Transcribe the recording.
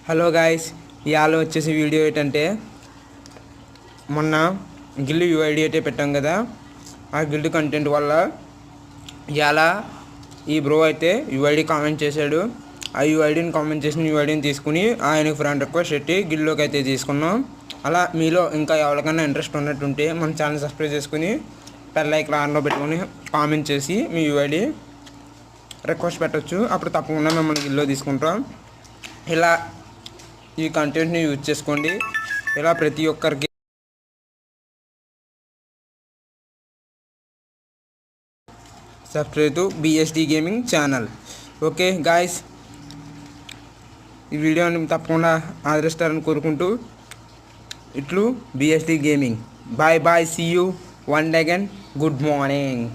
Hello guys, ఇవాళ వచ్చేసి video ఏంటంటే మొన్న గిల్డ్ యూఐడి అయితే పెట్టాం కదా. ఆ గిల్డ్ కంటెంట్ వల్ల ఇవాళ ఈ బ్రో అయితే యూఐడి కామెంట్ చేశాడు. ఆ యూఐడిని కామెంట్ చేసిన యూఐడిని తీసుకుని ఆయనకు ఫ్రెండ్ రిక్వెస్ట్ పెట్టి గిల్డ్లోకి అయితే తీసుకున్నాం. అలా మీలో ఇంకా ఎవరికైనా ఇంట్రెస్ట్ ఉన్నట్టుంటే మన ఛానల్ సబ్స్క్రైబ్ చేసుకుని బెల్ ఐకాన్ ఆన్లో పెట్టుకుని కామెంట్ చేసి మీ యూఐడి రిక్వెస్ట్ పెట్టచ్చు. అప్పుడు తప్పకుండా మిమ్మల్ని గిల్డ్లో తీసుకుంటాం. ఇలా ఈ కంటెంట్ని యూజ్ చేసుకోండి. ఇలా ప్రతి ఒక్కరికి subscribe to BSD gaming channel. Okay guys, ఈ వీడియోని తప్పకుండా ఆదరిస్తారని కోరుకుంటూ ఇట్లు BSD gaming. Bye bye, see you one again. Good morning.